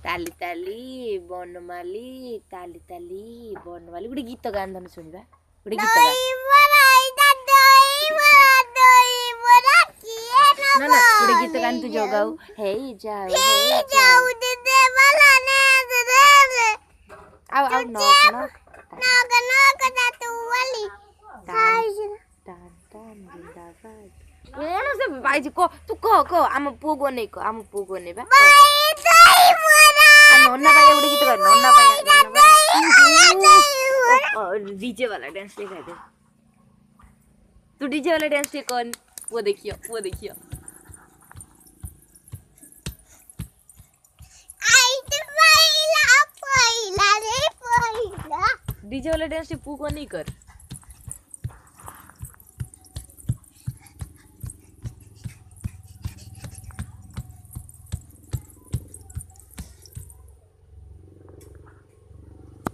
ताली ताली बनमाली ताली ताली बनमाली गुडी गीत गान धनु सुनिबा गुडी गीत गा ना ना गुडी गीत गान तू जो गाऊ हे जाऊ दे दे वाला ने दे आओ आओ नोक तातू वाली टान टान जिंदाबाद कोन से भाई जी को तू को आम पुगो नै को आम पुगो नै बा भाई दई मोरा नन्ना भाई उडी गीत कर नन्ना भाई डीजे वाला डांस दिखा दे तू डीजे वाला डांस के कौन वो देखियो आई तो पहिला रे पहिला डीजे वाला डांस पुगो नहीं कर